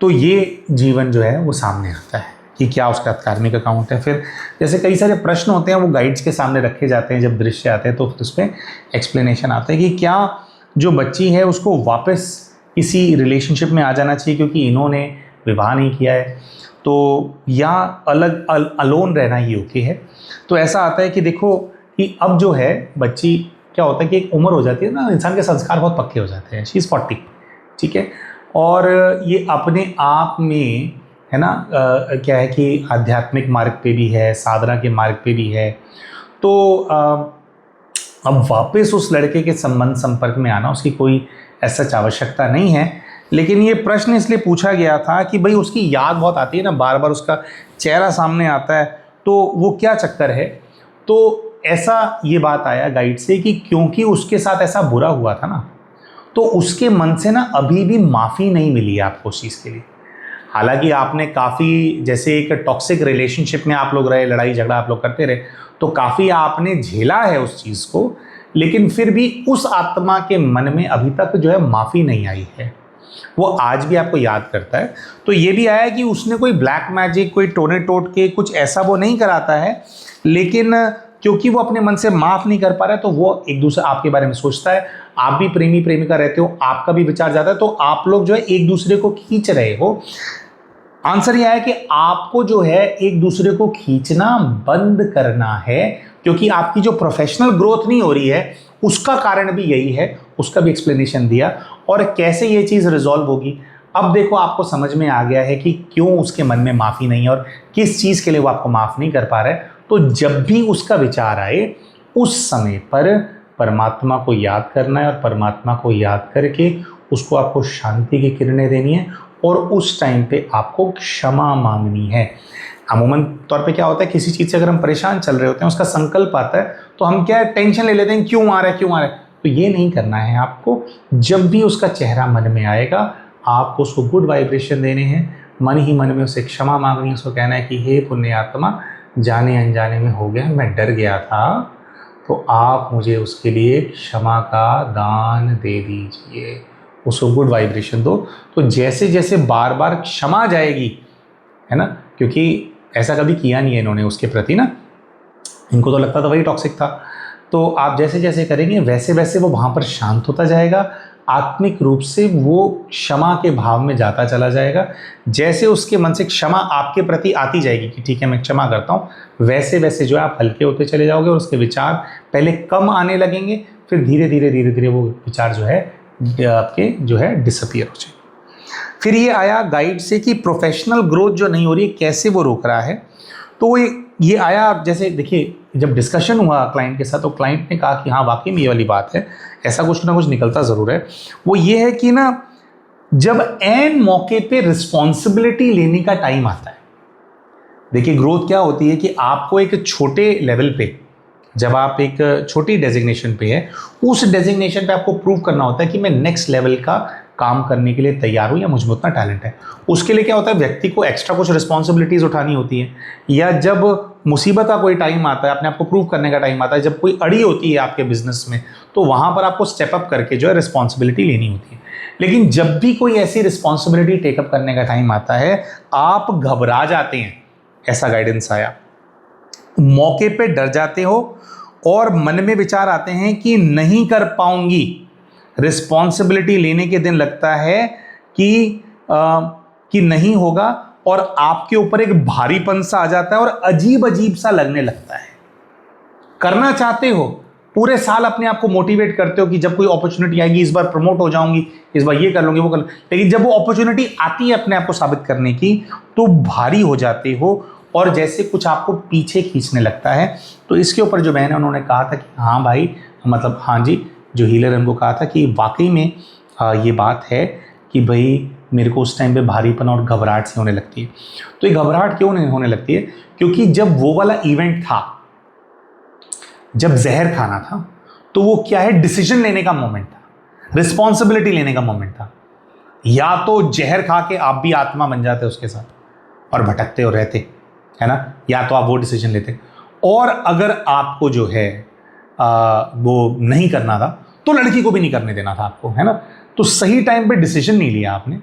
Speaker 1: तो ये जीवन जो है वो सामने आता है कि क्या उसका कार्मिक अकाउंट है। फिर जैसे कई सारे प्रश्न होते हैं वो गाइड्स के सामने रखे जाते हैं, जब दृश्य आते हैं तो फिर उस पर एक्सप्लेनेशन आता है कि क्या जो बच्ची है उसको वापस किसी रिलेशनशिप में आ जाना चाहिए क्योंकि इन्होंने विवाह नहीं किया है, तो या अलग अलोन रहना ही ओके है। तो ऐसा आता है कि देखो कि अब जो है बच्ची, क्या होता है कि एक उम्र हो जाती है ना, इंसान के संस्कार बहुत पक्के हो जाते हैं, शी इज़ 40, ठीक है, और ये अपने आप में, है ना, क्या है कि आध्यात्मिक मार्ग पे भी है, साधना के मार्ग पे भी है। तो अब वापस उस लड़के के संबंध संपर्क में आना उसकी कोई ऐसा आवश्यकता नहीं है, लेकिन ये प्रश्न इसलिए पूछा गया था कि भाई उसकी याद बहुत आती है ना, बार बार उसका चेहरा सामने आता है, तो वो क्या चक्कर है। तो ऐसा ये बात आया गाइड से कि क्योंकि उसके साथ ऐसा बुरा हुआ था ना, तो उसके मन से ना अभी भी माफ़ी नहीं मिली है आपको उस चीज़ के लिए। हालांकि आपने काफ़ी, जैसे एक टॉक्सिक रिलेशनशिप में आप लोग रहे, लड़ाई झगड़ा आप लोग करते रहे, तो काफ़ी आपने झेला है उस चीज़ को, लेकिन फिर भी उस आत्मा के मन में अभी तक जो है माफ़ी नहीं आई है, वो आज भी आपको याद करता है। तो ये भी आया कि उसने कोई ब्लैक मैजिक, कोई टोने टोट के कुछ ऐसा वो नहीं कराता है, लेकिन क्योंकि वो अपने मन से माफ़ नहीं कर पा रहा है तो वो एक दूसरे आपके बारे में सोचता है। आप भी प्रेमी प्रेमिका रहते हो, आपका भी विचार जाता है, तो आप लोग जो है एक दूसरे को खींच रहे हो। आंसर यह है कि आपको जो है एक दूसरे को खींचना बंद करना है, क्योंकि आपकी जो प्रोफेशनल ग्रोथ नहीं हो रही है उसका कारण भी यही है। उसका भी एक्सप्लेनेशन दिया और कैसे ये चीज़ रिजॉल्व होगी। अब देखो आपको समझ में आ गया है कि क्यों उसके मन में माफ़ी नहीं है और किस चीज़ के लिए वो आपको माफ़ नहीं कर पा रहा है। तो जब भी उसका विचार आए उस समय पर परमात्मा को याद करना है और परमात्मा को याद करके उसको आपको शांति की किरणें देनी है और उस टाइम पे आपको क्षमा मांगनी है। अमूमन तौर पे क्या होता है, किसी चीज़ से अगर हम परेशान चल रहे होते हैं, उसका संकल्प आता है तो हम क्या टेंशन ले लेते हैं, क्यों आ रहा है क्यों आ रहा है। तो ये नहीं करना है आपको। जब भी उसका चेहरा मन में आएगा आपको उसको गुड वाइब्रेशन देने हैं, मन ही मन में उसे क्षमा मांगनी है। उसको कहना है कि हे पुण्यात्मा, जाने अनजाने में हो गया, मैं डर गया था, तो आप मुझे उसके लिए क्षमा का दान दे दीजिए। उसको गुड वाइब्रेशन दो। तो जैसे जैसे बार बार क्षमा जाएगी, है ना, क्योंकि ऐसा कभी किया नहीं है इन्होंने उसके प्रति ना, इनको तो लगता था वही टॉक्सिक था। तो आप जैसे जैसे करेंगे वैसे वैसे वो वहाँ पर शांत होता जाएगा, आत्मिक रूप से वो क्षमा के भाव में जाता चला जाएगा। जैसे उसके मन से क्षमा आपके प्रति आती जाएगी कि ठीक है मैं क्षमा करता हूँ, वैसे वैसे जो है आप हल्के होते चले जाओगे और उसके विचार पहले कम आने लगेंगे, फिर धीरे धीरे धीरे धीरे वो विचार जो है आपके जो है डिसअपियर हो जाएंगे। फिर ये आया गाइड से कि प्रोफेशनल ग्रोथ जो नहीं हो रही है कैसे वो रोक रहा है। तो ये आया, जैसे देखिए जब डिस्कशन हुआ क्लाइंट के साथ तो क्लाइंट ने कहा कि हाँ वाकई में ये वाली बात है, ऐसा कुछ ना कुछ निकलता ज़रूर है। वो ये है कि ना जब एन मौके पे रिस्पॉन्सिबिलिटी लेने का टाइम आता है, देखिए ग्रोथ क्या होती है कि आपको एक छोटे लेवल पे, जब आप एक छोटी डेजिग्नेशन पे है, उस डेजिग्नेशन पे आपको प्रूव करना होता है कि मैं नेक्स्ट लेवल का काम करने के लिए तैयार हूं या मुझ में उतना टैलेंट है। उसके लिए क्या होता है, व्यक्ति को एक्स्ट्रा कुछ रिस्पॉन्सिबिलिटीज उठानी होती है, या जब मुसीबत का कोई टाइम आता है, अपने आप को प्रूव करने का टाइम आता है, जब कोई अड़ी होती है आपके बिजनेस में, तो वहां पर आपको स्टेप अप करके जो है रिस्पॉन्सिबिलिटी लेनी होती है। लेकिन जब भी कोई ऐसी रिस्पॉन्सिबिलिटी टेकअप करने का टाइम आता है, आप घबरा जाते हैं, ऐसा गाइडेंस आया, मौके पे डर जाते हो और मन में विचार आते हैं कि नहीं कर पाऊंगी। रिस्पॉन्सिबिलिटी लेने के दिन लगता है कि नहीं होगा, और आपके ऊपर एक भारीपन सा आ जाता है और अजीब अजीब सा लगने लगता है। करना चाहते हो, पूरे साल अपने आप को मोटिवेट करते हो कि जब कोई अपॉर्चुनिटी आएगी इस बार प्रमोट हो जाऊंगी, इस बार ये कर लूंगी, वो कर लूंगी, लेकिन जब वो अपॉर्चुनिटी आती है अपने आप को साबित करने की, तो भारी हो जाते हो और जैसे कुछ आपको पीछे खींचने लगता है। तो इसके ऊपर जो बहन है उन्होंने कहा था कि हाँ भाई, मतलब हाँ जी, जो हीलर उनको कहा था कि वाकई में ये बात है कि भाई मेरे को उस टाइम पे भारीपन और घबराहट सी होने लगती है। तो ये घबराहट क्यों नहीं होने लगती है, क्योंकि जब वो वाला इवेंट था, जब जहर खाना था, तो वो क्या है, डिसीजन लेने का मोमेंट था, रिस्पॉन्सिबिलिटी लेने का मोमेंट था। या तो जहर खा के आप भी आत्मा बन जाते उसके साथ और भटकते और रहते, है ना, या तो आप वो डिसीजन लेते। और अगर आपको जो है वो नहीं करना था, तो लड़की को भी नहीं करने देना था आपको, है ना। तो सही टाइम पे डिसीजन नहीं लिया आपने,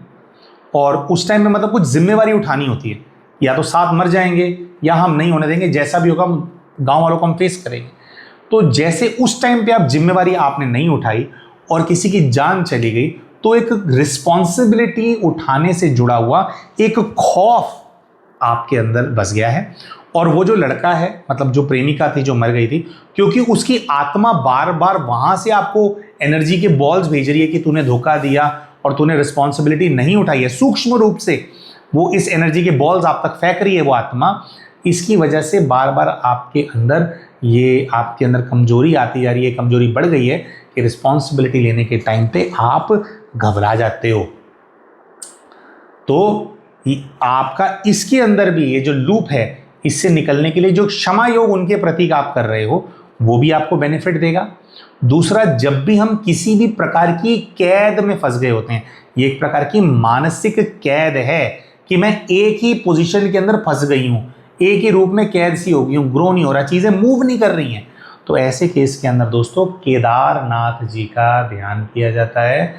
Speaker 1: और उस टाइम में मतलब कुछ जिम्मेवारी उठानी होती है, या तो साथ मर जाएंगे या हम नहीं होने देंगे, जैसा भी होगा हम गांव वालों को हम फेस करेंगे। तो जैसे उस टाइम पे आप जिम्मेवारी आपने नहीं उठाई और किसी की जान चली गई, तो एक रिस्पॉन्सिबिलिटी उठाने से जुड़ा हुआ एक खौफ आपके अंदर बस गया है। और वो जो लड़का है, मतलब जो प्रेमिका थी जो मर गई थी, क्योंकि उसकी आत्मा बार बार वहां से आपको एनर्जी के बॉल्स भेज रही है कि तूने धोखा दिया और तूने रिस्पॉन्सिबिलिटी नहीं उठाई है, सूक्ष्म रूप से वो इस एनर्जी के बॉल्स आप तक फेंक रही है वो आत्मा। इसकी वजह से बार बार आपके अंदर कमजोरी आती जा रही है, कमजोरी बढ़ गई है कि रिस्पॉन्सिबिलिटी लेने के टाइम पे आप घबरा जाते हो। तो आपका इसके अंदर भी ये जो लूप है, इससे निकलने के लिए जो क्षमा योग उनके प्रतीक आप कर रहे हो, वो भी आपको बेनिफिट देगा। दूसरा, जब भी हम किसी भी प्रकार की कैद में फंस गए होते हैं, ये एक प्रकार की मानसिक कैद है कि मैं एक ही पोजीशन के अंदर फंस गई हूं, एक ही रूप में कैद सी हो गई हूं, ग्रो नहीं हो रहा, चीजें मूव नहीं कर रही हैं। तो ऐसे केस के अंदर दोस्तों केदारनाथ जी का ध्यान किया जाता है।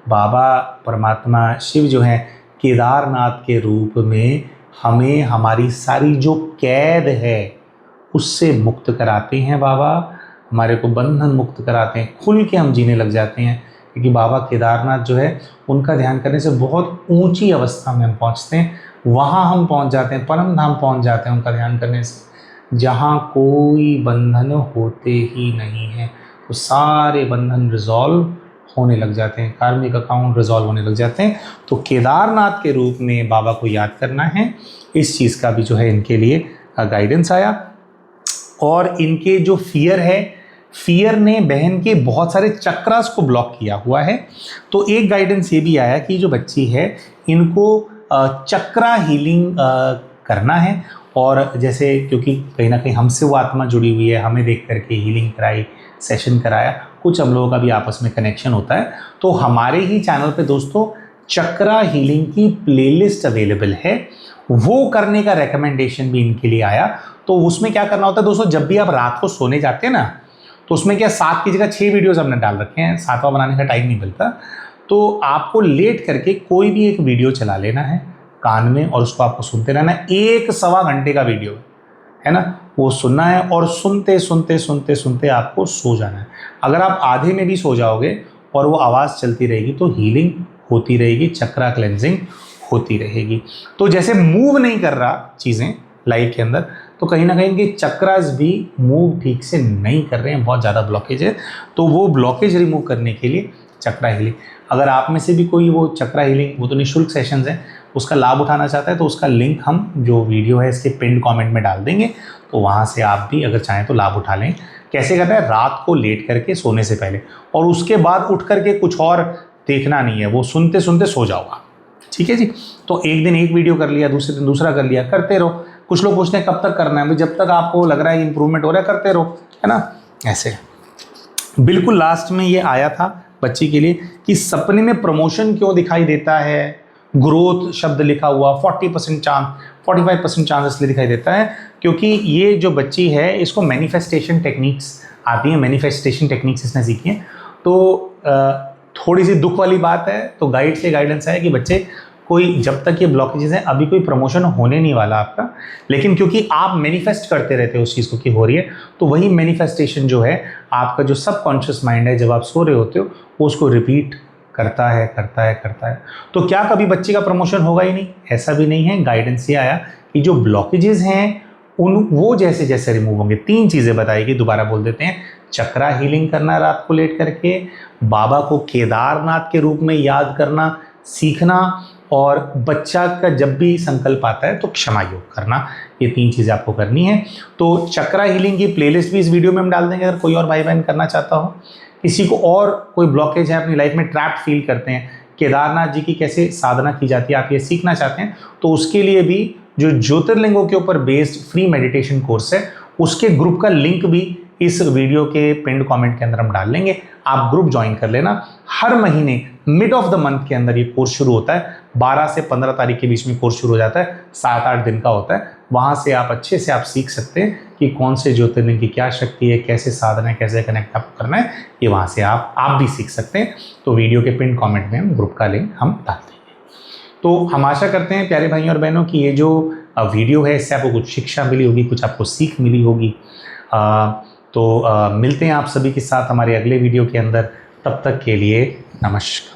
Speaker 1: बाबा परमात्मा शिव जो है केदारनाथ के रूप में हमें हमारी सारी जो कैद है उससे मुक्त कराते हैं बाबा, हमारे को बंधन मुक्त कराते हैं, खुल के हम जीने लग जाते हैं। क्योंकि बाबा केदारनाथ जो है उनका ध्यान करने से बहुत ऊंची अवस्था में हम पहुंचते हैं, वहाँ हम पहुंच जाते हैं, परम धाम पहुंच जाते हैं उनका ध्यान करने से, जहाँ कोई बंधन होते ही नहीं है। तो सारे बंधन रिजॉल्व होने लग जाते हैं, कार्मिक अकाउंट रिजॉल्व होने लग जाते हैं। तो केदारनाथ के रूप में बाबा को याद करना है, इस चीज़ का भी जो है इनके लिए गाइडेंस आया। और इनके जो फियर ने बहन के बहुत सारे चक्रास को ब्लॉक किया हुआ है। तो एक गाइडेंस ये भी आया कि जो बच्ची है इनको चक्रा हीलिंग करना है। और जैसे क्योंकि कहीं ना कहीं हमसे वो आत्मा जुड़ी हुई है, हमें देख करके हीलिंग कराई, सेशन कराया, कुछ हम लोगों का भी आपस में कनेक्शन होता है। तो हमारे ही चैनल पे दोस्तों चक्रा हीलिंग की प्लेलिस्ट अवेलेबल है, वो करने का रेकमेंडेशन भी इनके लिए आया। तो उसमें क्या करना होता है दोस्तों, जब भी आप रात को सोने जाते हैं ना, तो उसमें क्या 7 की जगह 6 वीडियोस हमने डाल रखे हैं, 7वां बनाने का टाइम नहीं मिलता। तो आपको लेट करके कोई भी एक वीडियो चला लेना है कान में और उसको आपको सुनते रहना है। 1-1.25 घंटे का वीडियो है ना, वो सुनना है और सुनते सुनते सुनते सुनते आपको सो जाना है। अगर आप आधे में भी सो जाओगे और वो आवाज़ चलती रहेगी तो हीलिंग होती रहेगी, चक्रा क्लेंजिंग होती रहेगी। तो जैसे मूव नहीं कर रहा चीज़ें लाइफ के अंदर, तो कहीं ना कहीं इनके चक्रास भी मूव ठीक से नहीं कर रहे हैं, बहुत ज़्यादा ब्लॉकेज है। तो वो ब्लॉकेज रिमूव करने के लिए चक्रा हीलिंग, अगर आप में से भी कोई वो चक्रा हीलिंग, वो तो निःशुल्क सेशंस हैं, उसका लाभ उठाना चाहता है तो उसका लिंक हम जो वीडियो है इसके पिन कमेंट में डाल देंगे, तो वहाँ से आप भी अगर चाहें तो लाभ उठा लें। कैसे करना है, रात को लेट करके सोने से पहले, और उसके बाद उठ करके कुछ और देखना नहीं है, वो सुनते सुनते सो जाओगा, ठीक है जी। तो एक दिन एक वीडियो कर लिया, दूसरे दिन दूसरा कर लिया, करते रहो। कुछ लोग पूछते हैं कब तक करना है, जब तक आपको लग रहा है इंप्रूवमेंट हो रहा है करते रहो, है ना। ऐसे बिल्कुल लास्ट में ये आया था बच्ची के लिए कि सपने में प्रमोशन क्यों दिखाई देता है, ग्रोथ शब्द लिखा हुआ 40% चांस, 45% चांस इसलिए दिखाई देता है क्योंकि ये जो बच्ची है इसको मैनिफेस्टेशन टेक्निक्स आती हैं, मैनिफेस्टेशन टेक्निक्स इसने सीखी हैं। तो थोड़ी सी दुख वाली बात है, तो गाइड से गाइडेंस है कि बच्चे कोई जब तक ये ब्लॉकेजेस हैं अभी कोई प्रमोशन होने नहीं वाला आपका, लेकिन क्योंकि आप मैनिफेस्ट करते रहते हो उस चीज़ को कि हो रही है, तो वही मैनिफेस्टेशन जो है आपका जो सबकॉन्शियस माइंड है जब आप सो रहे होते हो वो उसको रिपीट करता है करता है करता है। तो क्या कभी बच्चे का प्रमोशन होगा ही नहीं? ऐसा भी नहीं है। गाइडेंस ये आया कि जो ब्लॉकेजेस हैं वो जैसे जैसे रिमूव होंगे, 3 चीज़ें बताएगी, दोबारा बोल देते हैं। चक्रा हीलिंग करना रात को लेट करके, बाबा को केदारनाथ के रूप में याद करना सीखना, और बच्चा का जब भी संकल्प आता है तो क्षमा योग करना। ये 3 चीज़ें आपको करनी है। तो चक्रा हीलिंग की प्लेलिस्ट भी इस वीडियो में हम डाल देंगे, अगर कोई और भाई बहन करना चाहता हो, किसी को और कोई ब्लॉकेज है अपनी लाइफ में, ट्रैप्ड फील करते हैं, केदारनाथ जी की कैसे साधना की जाती है आप ये सीखना चाहते हैं, तो उसके लिए भी जो ज्योतिर्लिंगों के ऊपर बेस्ड फ्री मेडिटेशन कोर्स है उसके ग्रुप का लिंक भी इस वीडियो के पिंड कमेंट के अंदर हम डाल लेंगे, आप ग्रुप ज्वाइन कर लेना। हर महीने मिड ऑफ द मंथ के अंदर ये कोर्स शुरू होता है, 12 से 15 तारीख के बीच में कोर्स शुरू हो जाता है, 7-8 दिन का होता है। वहाँ से आप अच्छे से आप सीख सकते हैं कि कौन से ज्योतिर्लिंग की क्या शक्ति है, कैसे साधना है, कैसे कनेक्ट आपको करना है, ये वहाँ से आप भी सीख सकते हैं। तो वीडियो के पिन कमेंट में हम ग्रुप का लिंक हम डाल देंगे। तो हम आशा करते हैं प्यारे भाइयों और बहनों कि ये जो वीडियो है इससे आपको कुछ शिक्षा मिली होगी, कुछ आपको सीख मिली होगी। तो मिलते हैं आप सभी के साथ हमारे अगले वीडियो के अंदर, तब तक के लिए नमस्कार।